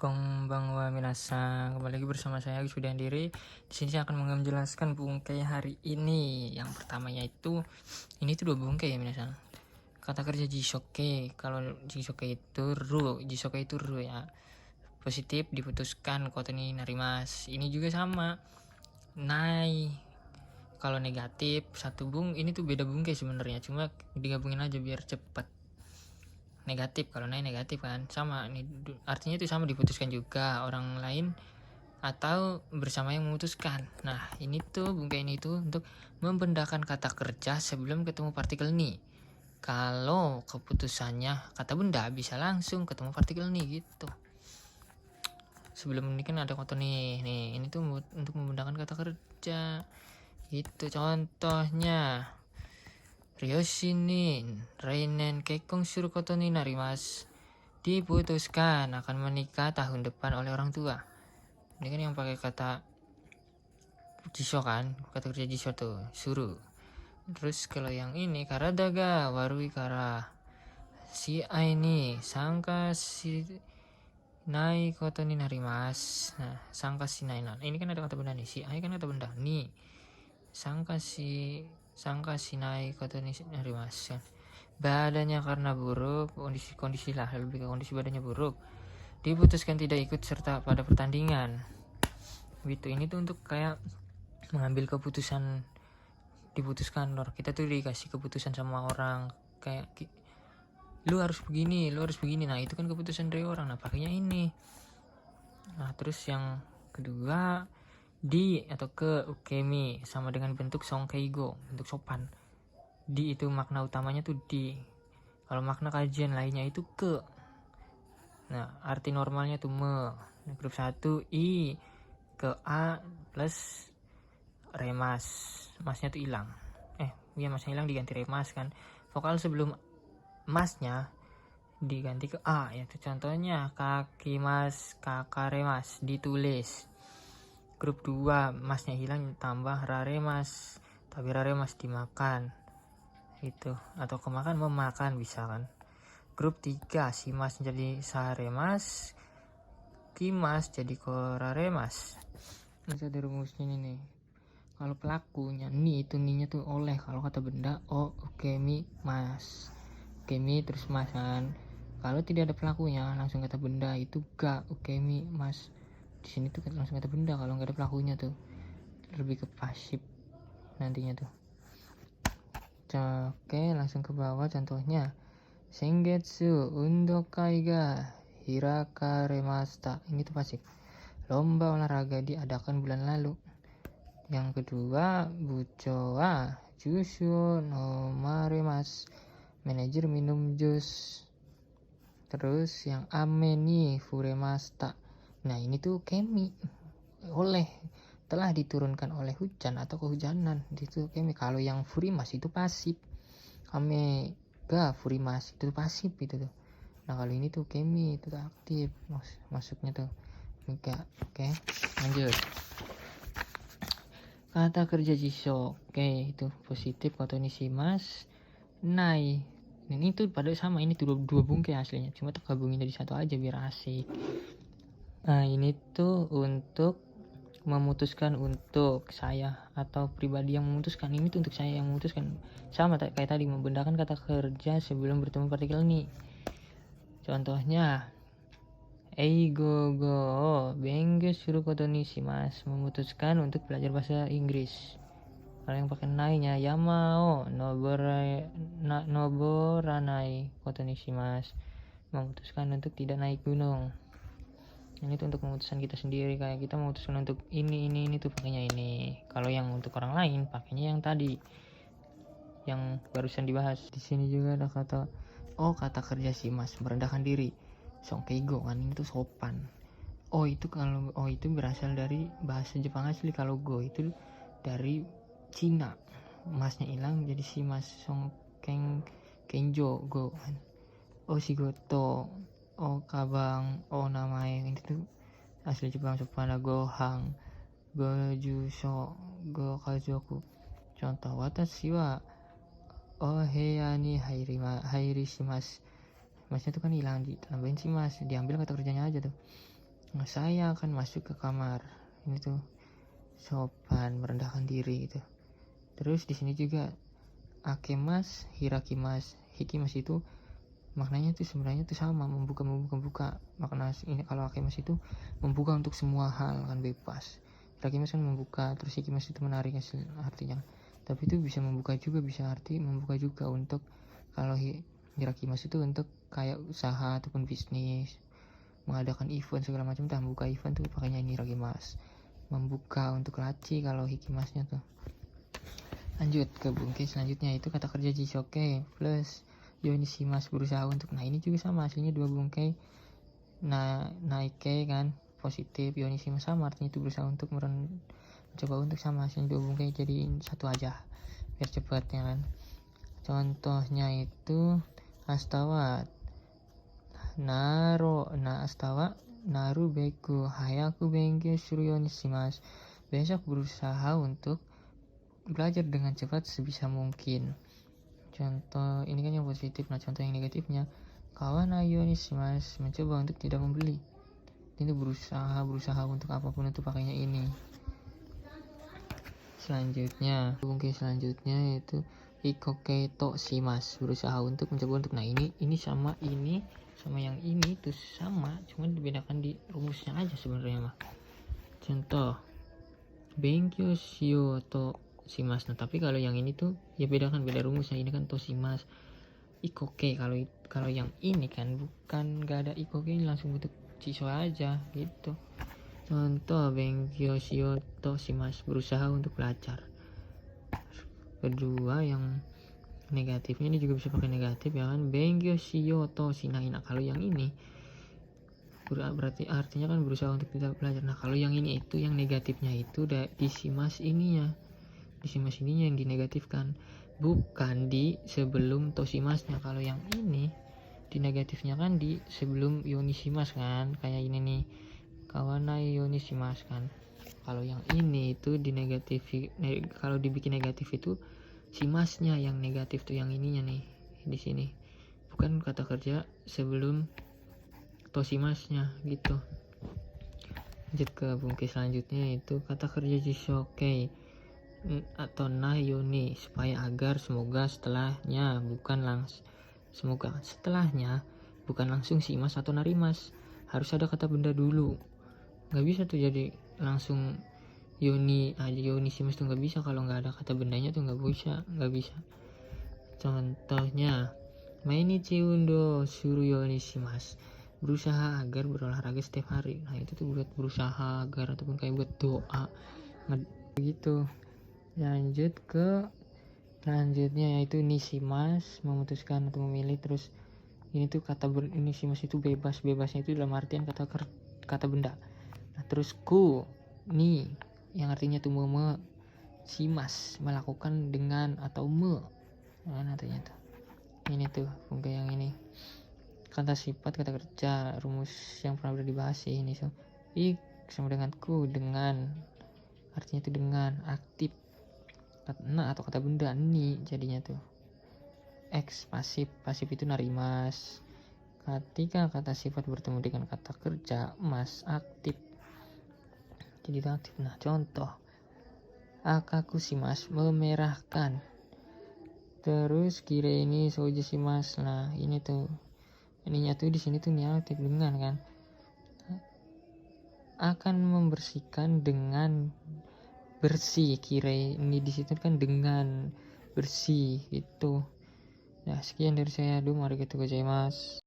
Konbanwa minasan, kembali lagi bersama saya Agus Widyandiri. Di sini saya akan menjelaskan bungkai hari ini. Yang pertama yaitu ini tuh dua bungkai ya minasan. Kata kerja jisoke, kalau jisoke itu ru ya. Positif diputuskan, koto ni narimas. Ini juga sama. Nai. Kalau negatif satu ini tuh beda bungkai sebenarnya, cuma digabungin aja biar cepet. Negatif, kalau naik negatif kan sama nih, artinya itu sama, diputuskan juga orang lain atau bersama yang memutuskan. Nah ini tuh bungkai ini tuh untuk membedakan kata kerja sebelum ketemu partikel ni. Kalau keputusannya kata benda bisa langsung ketemu partikel ni gitu. Sebelum ini kan ada kata nih ini tuh untuk membedakan kata kerja gitu. Contohnya Ryoshinin Reinen Kekkong suru koto ni narimasu, diputuskan akan menikah tahun depan oleh orang tua. Ini kan yang pakai kata jisho kan, kata kerja jisho tuh suruh. Terus kalau yang ini karada ga warui kara si ni sangka si nai koto ni narimasu. Nah sangka si nai, nah ini kan ada kata benda nih, si ai kan kata benda nih, sangka si nai koto ni narimasu. Badannya karena buruk, kondisi lah, lebih ke kondisi badannya buruk, diputuskan tidak ikut serta pada pertandingan gitu. Ini tuh untuk kayak mengambil keputusan, diputuskan lor, kita tuh dikasih keputusan sama orang kayak lu harus begini. Nah itu kan keputusan dari orang, nah pakainya ini. Nah terus yang kedua, di atau ke ukemi sama dengan bentuk songkeigo, bentuk sopan. Di itu makna utamanya tuh di, kalau makna kajian lainnya itu ke. Nah arti normalnya tuh me. Nah, grup 1 i ke a plus remas, masnya tuh hilang, masnya hilang diganti remas kan, vokal sebelum masnya diganti ke a, yaitu contohnya kaki mas, kakare mas, ditulis. Grup 2 masnya hilang tambah rare mas, tapi rare mas dimakan itu, atau kemakan memakan bisa kan. Grup 3 si mas jadi sare mas, kimas jadi korare mas. Ini ada rumusnya nih. Kalau pelakunya ni itu ninya tuh oleh, kalau kata benda ukemi mas, ukemi terus mas kan. Kalau tidak ada pelakunya langsung kata benda itu ga ukemi mas. Di sini tuh langsung kata benda kalau nggak ada pelakunya tuh, lebih ke pasif nantinya tuh. Oke, langsung ke bawah contohnya. Sengetsu undokai ga hirakaremashita. Ini tuh pasif. Lomba olahraga diadakan bulan lalu. Yang kedua, bucho wa jusu nomaremasu. Manajer minum jus. Terus yang ame ni furemashita. Nah, ini tuh kemi, oleh, telah diturunkan oleh hujan atau kehujanan, itu kemi. Kalau yang furimas itu pasif, ame ga furimas itu pasif itu tuh. Nah kalau ini tuh kemi, itu tuh aktif masuknya tuh enggak. Oke, lanjut. Kata kerja jisho, oke itu positif, koto ni shimas nai. Ini tuh pada sama, ini tuh dua bungkai aslinya, cuma tergabungin jadi satu aja biar asik. Nah ini tuh untuk memutuskan, untuk saya atau pribadi yang memutuskan. Ini tuh untuk saya yang memutuskan, sama kayak tadi, membedakan kata kerja sebelum bertemu partikel ni. Contohnya eigo go bengyou suru koto ni shimasu, memutuskan untuk belajar bahasa Inggris. Kalau yang pakai nai-nya yama o noboranai koto ni shimasu, memutuskan untuk tidak naik gunung. Ini tuh untuk memutuskan kita sendiri, kayak kita memutuskan untuk ini tuh pakainya ini. Kalau yang untuk orang lain pakainya yang tadi, yang barusan dibahas. Di sini juga ada kata kerja shimas, merendahkan diri, songkeigo kan, ini tuh sopan. Itu berasal dari bahasa Jepang asli. Kalau go itu dari Cina, masnya hilang jadi shimas, kenjo go kan. Shigoto, kabang, namae, ini tuh asli Jepang. Sopan, gohang, gojusho, go kazoku. Contoh, watashi wa oheya ni hairi shimasu, masnya tuh kan hilang, ditambahin shimasu, diambil kata kerjanya aja tuh. Nah, saya akan masuk ke kamar. Ini tuh sopan, merendahkan diri gitu. Terus di sini juga akemas, hirakimas, hikimas itu maknanya tuh sebenarnya tuh sama, membuka. Makna ini kalau akemas itu membuka untuk semua hal, kan bebas. Hirakimas kan membuka, terus hikimas itu menarik artinya. Tapi itu bisa membuka juga, bisa arti membuka juga untuk kalau hirakimas itu untuk kayak usaha ataupun bisnis, mengadakan event segala macam, membuka event tuh pakainya ini hirakimas. Membuka untuk laci kalau hikimasnya tuh. Lanjut ke bungkai selanjutnya, itu kata kerja jishoke plus yonishimas, berusaha untuk. Nah ini juga sama, hasilnya dua bungkai. Naike kan positif, yonishimas sama, artinya itu berusaha untuk mencoba untuk, sama, hasilnya dua bungkai, jadiin satu aja biar cepet ya kan. Contohnya itu astawa astawa naru beku hayaku benkyou shuru yo ni shimasu. Besok berusaha untuk belajar dengan cepat sebisa mungkin. Contoh ini kan yang positif. Nah contoh yang negatifnya, kawanai yo ni shimasu, mencoba untuk tidak membeli. Ini berusaha untuk apapun itu pakainya ini. Selanjutnya bungkai selanjutnya yaitu ikoke to shimasu, berusaha untuk, mencoba untuk. Nah ini sama yang ini tuh sama, cuman dibedakan di rumusnya aja sebenarnya mah. Contoh benkyou shiyou to shimasu. Nah tapi kalau yang ini tuh ya beda rumusnya. Ini kan to shimasu, ikoke. Kalau yang ini kan bukan, gak ada ikoke, langsung bentuk ciso aja gitu. Contoh benkyou shiyou to shimasu, berusaha untuk belajar. Kedua yang negatifnya ini juga bisa pakai negatif ya kan, benkyou shiyou to shinai. Nah kalau yang ini berarti artinya kan berusaha untuk tidak belajar. Nah kalau yang ini itu yang negatifnya itu di shimas ininya yang dinegatifkan, bukan di sebelum toshimasnya. Kalau yang ini di negatifnya kan di sebelum yonishimas kan, kayak ini nih, kawanai yonishimas kan. Kalau yang ini itu di negatif, kalau dibikin negatif itu shimasnya yang negatif tuh, yang ininya nih di sini, bukan kata kerja sebelum toshimasnya gitu. Lanjut ke bungkai selanjutnya, itu kata kerja jishoke atau nayoni, supaya agar semoga setelahnya bukan langsung shimas atau narimas. Harus ada kata benda dulu, nggak bisa tuh jadi langsung yoni aja, yoni shimas tuh nggak bisa. Kalau nggak ada kata bendanya tuh nggak bisa. Contohnya mainichi undo shuru yoni shimasu, berusaha agar berolahraga setiap hari. Nah itu tuh buat berusaha agar, ataupun kayak buat doa gitu. Lanjut ke selanjutnya yaitu nishimas, memutuskan atau memilih. Terus ini tuh nishimas itu bebasnya itu dalam artian kata benda. Nah terus ku ni yang artinya tuh shimas, melakukan dengan atau nah artinya tuh ini tuh bungkai yang ini. Kata sifat, kata kerja, rumus yang pernah udah dibahas sih ini. Sama dengan ku, dengan, artinya itu dengan, aktif. Nah atau kata benda ni jadinya tuh. X pasif itu narimas. Ketika kata sifat bertemu dengan kata kerja mas, aktif, jadi itu aktif. Nah contoh akaku shimas, memerahkan. Terus kira ini soja shimas. Nah ini tuh, ininya tuh di sini tuh nih aktif dengan kan, akan membersihkan dengan bersih. Kira ini di situ kan dengan bersih itu. Nah sekian dari saya. Arigatou gozaimasu.